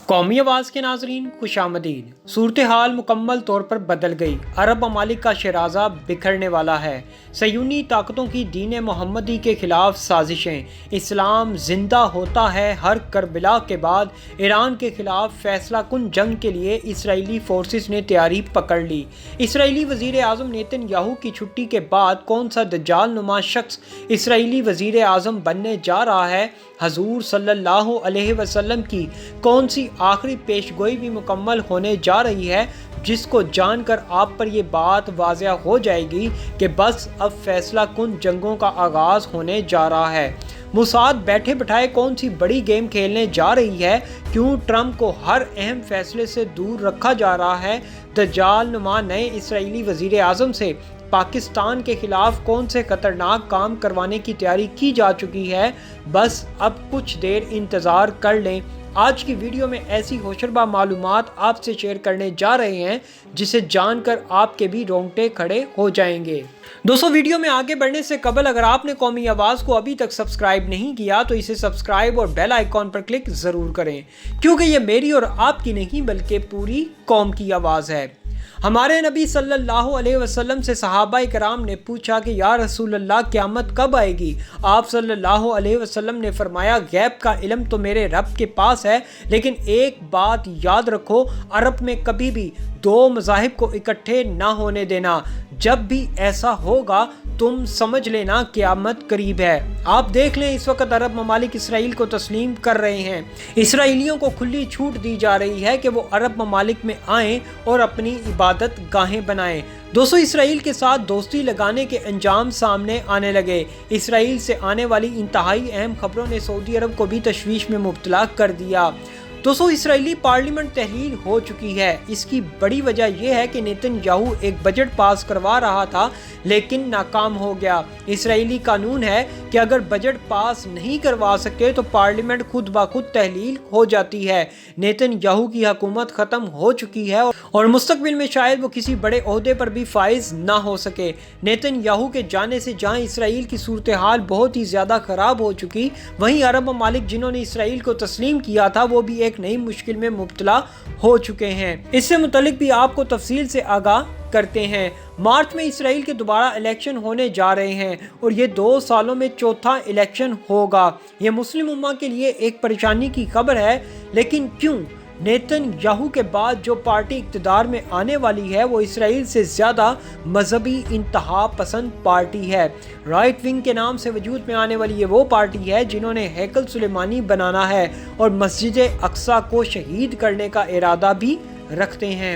قومی آواز کے ناظرین خوش آمدید۔ صورتحال مکمل طور پر بدل گئی۔ عرب ممالک کا شیرازہ بکھرنے والا ہے۔ صہیونی طاقتوں کی دین محمدی کے خلاف سازشیں۔ اسلام زندہ ہوتا ہے۔ ہر کربلا کے بعد ایران کے خلاف فیصلہ کن جنگ کے لیے اسرائیلی فورسز نے تیاری پکڑ لی۔ اسرائیلی وزیر اعظم نیتن یاہو کی چھٹی کے بعد کون سا دجال نما شخص اسرائیلی وزیر اعظم بننے جا رہا ہے؟ حضور صلی اللہ علیہ وسلم کی کون سی آخری پیش گوئی بھی مکمل ہونے جا رہی ہے، جس کو جان کر آپ پر یہ بات واضح ہو جائے گی کہ بس اب فیصلہ کن جنگوں کا آغاز ہونے جا رہا ہے۔ موساد بیٹھے بٹھائے کون سی بڑی گیم کھیلنے جا رہی ہے؟ کیوں ٹرمپ کو ہر اہم فیصلے سے دور رکھا جا رہا ہے؟ دجال نما نئے اسرائیلی وزیر اعظم سے پاکستان کے خلاف کون سے خطرناک کام کروانے کی تیاری کی جا چکی ہے؟ بس اب کچھ دیر انتظار کر لیں۔ آج کی ویڈیو میں ایسی ہوشربا معلومات آپ سے شیئر کرنے جا رہے ہیں جسے جان کر آپ کے بھی رونگٹے کھڑے ہو جائیں گے۔ دوستو، ویڈیو میں آگے بڑھنے سے قبل اگر آپ نے قومی آواز کو ابھی تک سبسکرائب نہیں کیا تو اسے سبسکرائب اور بیل آئیکن پر کلک ضرور کریں، کیونکہ یہ میری اور آپ کی نہیں بلکہ پوری قوم کی آواز ہے۔ ہمارے نبی صلی اللہ علیہ وسلم سے صحابہ کرام نے پوچھا کہ یا رسول اللہ، قیامت کب آئے گی؟ آپ صلی اللہ علیہ وسلم نے فرمایا، غیب کا علم تو میرے رب کے پاس ہے، لیکن ایک بات یاد رکھو، عرب میں کبھی بھی دو مذاہب کو اکٹھے نہ ہونے دینا۔ جب بھی ایسا ہوگا تم سمجھ لینا قیامت قریب ہے۔ آپ دیکھ لیں، اس وقت عرب ممالک اسرائیل کو تسلیم کر رہے ہیں۔ اسرائیلیوں کو کھلی چھوٹ دی جا رہی ہے کہ وہ عرب ممالک میں آئیں اور اپنی عبادت گاہیں بنائیں۔ دوستو، اسرائیل کے ساتھ دوستی لگانے کے انجام سامنے آنے لگے۔ اسرائیل سے آنے والی انتہائی اہم خبروں نے سعودی عرب کو بھی تشویش میں مبتلا کر دیا۔ دوستو، اسرائیلی پارلیمنٹ تحلیل ہو چکی ہے۔ اس کی بڑی وجہ یہ ہے کہ نیتن یاہو ایک بجٹ پاس کروا رہا تھا لیکن ناکام ہو گیا۔ اسرائیلی قانون ہے کہ اگر بجٹ پاس نہیں کروا سکتے تو پارلیمنٹ خود بخود تحلیل ہو جاتی ہے۔ نیتن یاہو کی حکومت ختم ہو چکی ہے اور مستقبل میں شاید وہ کسی بڑے عہدے پر بھی فائز نہ ہو سکے۔ نیتن یاہو کے جانے سے جہاں اسرائیل کی صورتحال بہت ہی زیادہ خراب ہو چکی، وہیں عرب ممالک جنہوں نے اسرائیل کو تسلیم کیا تھا وہ بھی ایک نئی مشکل میں مبتلا ہو چکے ہیں۔ اس سے متعلق بھی آپ کو تفصیل سے آگاہ کرتے ہیں۔ مارچ میں اسرائیل کے دوبارہ الیکشن ہونے جا رہے ہیں اور یہ 2 سالوں میں چوتھا الیکشن ہوگا۔ یہ مسلم امہ کے لیے ایک پریشانی کی خبر ہے، لیکن کیوں؟ نیتن یاہو کے بعد جو پارٹی اقتدار میں آنے والی ہے وہ اسرائیل سے زیادہ مذہبی انتہا پسند پارٹی ہے۔ رائٹ ونگ کے نام سے وجود میں آنے والی یہ وہ پارٹی ہے جنہوں نے ہیکل سلیمانی بنانا ہے اور مسجد اقصی کو شہید کرنے کا ارادہ بھی رکھتے ہیں۔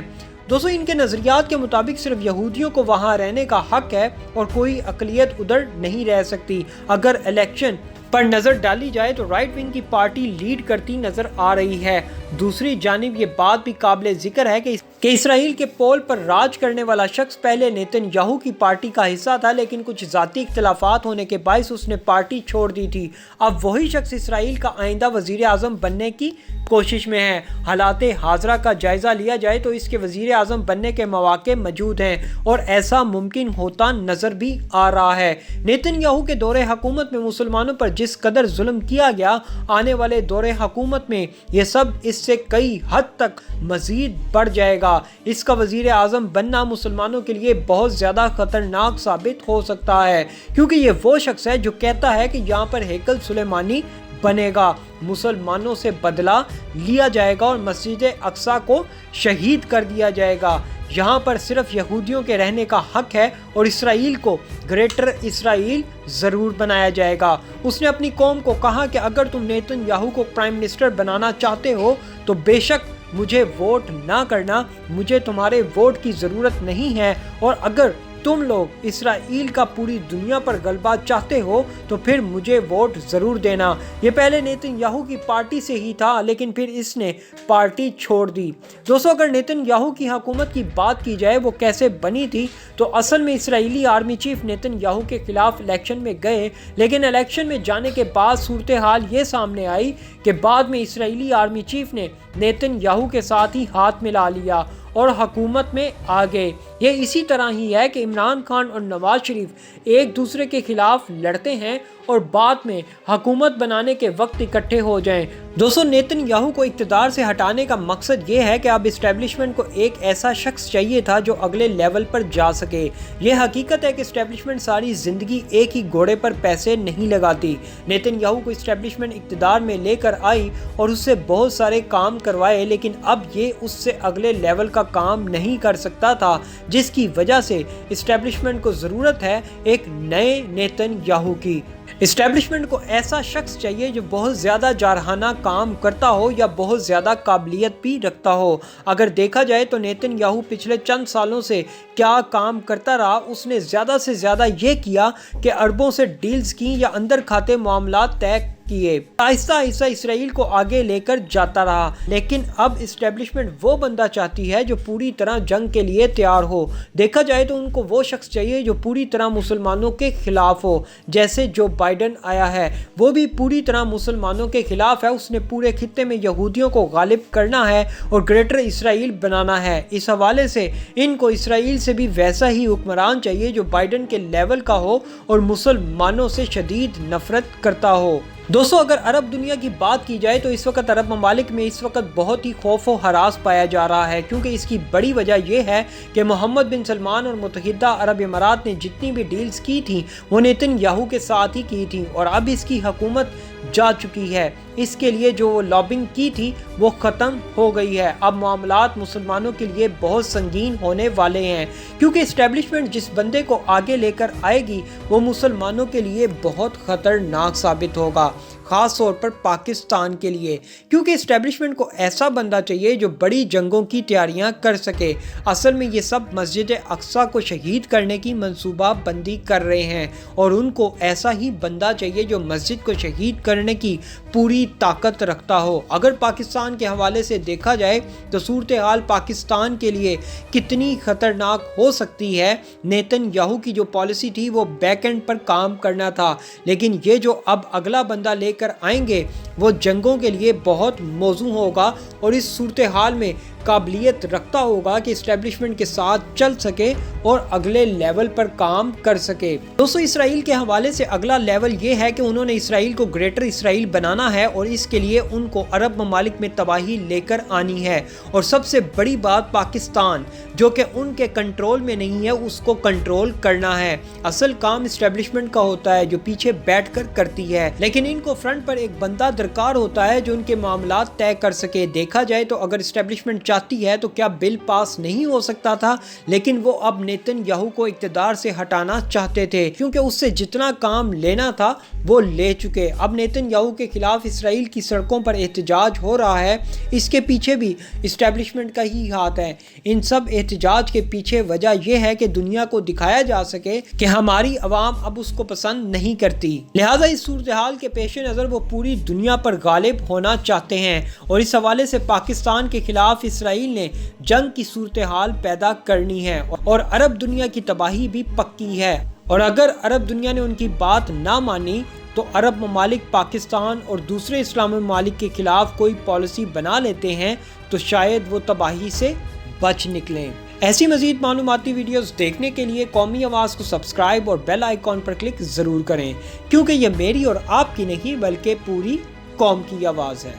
دوستو، ان کے نظریات کے مطابق صرف یہودیوں کو وہاں رہنے کا حق ہے اور کوئی اقلیت ادھر نہیں رہ سکتی۔ اگر الیکشن پر نظر ڈالی جائے تو رائٹ ونگ کی پارٹی لیڈ کرتی نظر آ رہی ہے۔ دوسری جانب یہ بات بھی قابل ذکر ہے کہ اسرائیل کے پول پر راج کرنے والا شخص پہلے نیتن یاہو کی پارٹی کا حصہ تھا، لیکن کچھ ذاتی اختلافات ہونے کے باعث اس نے پارٹی چھوڑ دی تھی۔ اب وہی شخص اسرائیل کا آئندہ وزیر اعظم بننے کی کوشش میں ہے۔ حالات حاضرہ کا جائزہ لیا جائے تو اس کے وزیر اعظم بننے کے مواقع موجود ہیں اور ایسا ممکن ہوتا نظر بھی آ رہا ہے۔ نیتن یاہو کے دور حکومت میں مسلمانوں پر جس قدر ظلم کیا گیا، آنے والے دور حکومت میں یہ سب اس سے کئی حد تک مزید بڑھ جائے گا۔ اس کا وزیر اعظم بننا مسلمانوں کے لیے بہت زیادہ خطرناک ثابت ہو سکتا ہے، کیونکہ یہ وہ شخص ہے جو کہتا ہے کہ یہاں پر ہیکل سلیمانی بنے گا، مسلمانوں سے بدلہ لیا جائے گا اور مسجد اقصی کو شہید کر دیا جائے گا۔ یہاں پر صرف یہودیوں کے رہنے کا حق ہے اور اسرائیل کو گریٹر اسرائیل ضرور بنایا جائے گا۔ اس نے اپنی قوم کو کہا کہ اگر تم نیتن یاہو کو پرائم منسٹر بنانا چاہتے ہو تو بے شک مجھے ووٹ نہ کرنا، مجھے تمہارے ووٹ کی ضرورت نہیں ہے، اور اگر تم لوگ اسرائیل کا پوری دنیا پر غلبہ چاہتے ہو تو پھر مجھے ووٹ ضرور دینا۔ یہ پہلے نیتن یاہو کی پارٹی سے ہی تھا، لیکن پھر اس نے پارٹی چھوڑ دی۔ دوستو، اگر نیتن یاہو کی حکومت کی بات کی جائے وہ کیسے بنی تھی، تو اصل میں اسرائیلی آرمی چیف نیتن یاہو کے خلاف الیکشن میں گئے، لیکن الیکشن میں جانے کے بعد صورتحال یہ سامنے آئی کہ بعد میں اسرائیلی آرمی چیف نے نیتن یاہو کے ساتھ ہی ہاتھ ملا لیا اور حکومت میں آ گئے۔ یہ اسی طرح ہی ہے کہ عمران خان اور نواز شریف ایک دوسرے کے خلاف لڑتے ہیں اور بعد میں حکومت بنانے کے وقت اکٹھے ہو جائیں۔ دوستو، نیتن یاہو کو اقتدار سے ہٹانے کا مقصد یہ ہے کہ اب اسٹیبلشمنٹ کو ایک ایسا شخص چاہیے تھا جو اگلے لیول پر جا سکے۔ یہ حقیقت ہے کہ اسٹیبلشمنٹ ساری زندگی ایک ہی گھوڑے پر پیسے نہیں لگاتی۔ نیتن یاہو کو اسٹیبلشمنٹ اقتدار میں لے کر آئی اور اس سے بہت سارے کام کروائے، لیکن اب یہ اس سے اگلے لیول کا کام نہیں کر سکتا تھا، جس کی وجہ سے اسٹیبلشمنٹ کو ضرورت ہے ایک نئے نیتن یاہو کی۔ اسٹیبلشمنٹ کو ایسا شخص چاہیے جو بہت زیادہ جارحانہ کام کرتا ہو یا بہت زیادہ قابلیت بھی رکھتا ہو۔ اگر دیکھا جائے تو نیتن یاہو پچھلے چند سالوں سے کیا کام کرتا رہا، اس نے زیادہ سے زیادہ یہ کیا کہ اربوں سے ڈیلز کی یا اندر کھاتے معاملات طے کیے، آہستہ آہستہ اسرائیل کو آگے لے کر جاتا رہا۔ لیکن اب اسٹیبلشمنٹ وہ بندہ چاہتی ہے جو پوری طرح جنگ کے لیے تیار ہو۔ دیکھا جائے تو ان کو وہ شخص چاہیے جو پوری طرح مسلمانوں کے خلاف ہو، جیسے جو بائیڈن آیا ہے وہ بھی پوری طرح مسلمانوں کے خلاف ہے۔ اس نے پورے خطے میں یہودیوں کو غالب کرنا ہے اور گریٹر اسرائیل بنانا ہے۔ اس حوالے سے ان کو اسرائیل سے بھی ویسا ہی حکمران چاہیے جو بائیڈن کے لیول کا ہو اور مسلمانوں سے شدید نفرت کرتا ہو۔ دوستو، اگر عرب دنیا کی بات کی جائے تو اس وقت عرب ممالک میں اس وقت بہت ہی خوف و ہراس پایا جا رہا ہے، کیونکہ اس کی بڑی وجہ یہ ہے کہ محمد بن سلمان اور متحدہ عرب امارات نے جتنی بھی ڈیلز کی تھیں وہ نیتن یاہو کے ساتھ ہی کی تھیں، اور اب اس کی حکومت جا چکی ہے۔ اس کے لیے جو لابنگ کی تھی وہ ختم ہو گئی ہے۔ اب معاملات مسلمانوں کے لیے بہت سنگین ہونے والے ہیں، کیونکہ اسٹیبلشمنٹ جس بندے کو آگے لے کر آئے گی وہ مسلمانوں کے لیے بہت خطرناک ثابت ہوگا، خاص طور پر پاکستان کے لیے، کیونکہ اسٹیبلشمنٹ کو ایسا بندہ چاہیے جو بڑی جنگوں کی تیاریاں کر سکے۔ اصل میں یہ سب مسجد اقصیٰ کو شہید کرنے کی منصوبہ بندی کر رہے ہیں، اور ان کو ایسا ہی بندہ چاہیے جو مسجد کو شہید کرنے کی پوری طاقت رکھتا ہو۔ اگر پاکستان کے حوالے سے دیکھا جائے تو صورتحال پاکستان کے لیے کتنی خطرناک ہو سکتی ہے۔ نیتن یاہو کی جو پالیسی تھی وہ بیک اینڈ پر کام کرنا تھا، لیکن یہ جو اب اگلا بندہ لے کر آئیں گے وہ جنگوں کے لیے بہت موزوں ہوگا اور اس صورتحال میں قابلیت رکھتا ہوگا کہ اسٹیبلشمنٹ کے ساتھ چل سکے اور اگلے لیول پر کام کر سکے۔ دوستو، اسرائیل کے حوالے سے اگلا لیول یہ ہے کہ انہوں نے اسرائیل کو گریٹر اسرائیل بنانا ہے، اور اس کے لیے ان کو عرب ممالک میں تباہی لے کر آنی ہے، اور سب سے بڑی بات پاکستان جو کہ ان کے کنٹرول میں نہیں ہے اس کو کنٹرول کرنا ہے۔ اصل کام اسٹیبلشمنٹ کا ہوتا ہے جو پیچھے بیٹھ کر کرتی ہے، لیکن ان کو فرنٹ پر ایک بندہ درکار ہوتا ہے جو ان کے معاملات طے کر سکے۔ دیکھا جائے تو اگر اسٹیبلشمنٹ چاہتی ہے تو کیا بل پاس نہیں ہو سکتا تھا، لیکن وہ اب نیتن یاہو کو اقتدار سے ہٹانا چاہتے تھے، کیونکہ اس سے جتنا کام لینا تھا وہ لے چکے۔ اب نیتن یاہو کے خلاف اسرائیل کی سڑکوں پر احتجاج ہو رہا ہے، اس کے پیچھے بھی اسٹیبلشمنٹ کا ہی ہاتھ ہے۔ ان سب احتجاج کے پیچھے وجہ یہ ہے کہ دنیا کو دکھایا جا سکے کہ ہماری عوام اب اس کو پسند نہیں کرتی، لہٰذا اس صورتحال کے پیش نظر وہ پوری دنیا پر غالب ہونا چاہتے ہیں، اور اس حوالے سے پاکستان کے خلاف اسرائیل نے جنگ کی صورتحال پیدا کرنی ہے، اور عرب دنیا کی تباہی بھی پکی ہے۔ اور اگر عرب دنیا نے ان کی بات نہ مانی تو عرب ممالک پاکستان اور دوسرے اسلامی ممالک کے خلاف کوئی پالیسی بنا لیتے ہیں تو شاید وہ تباہی سے بچ نکلیں۔ ایسی مزید معلوماتی ویڈیوز دیکھنے کے لیے قومی آواز کو سبسکرائب اور بیل آئیکن پر کلک ضرور کریں، کیونکہ یہ میری اور آپ کی نہیں بلکہ پوری قوم کی آواز ہے۔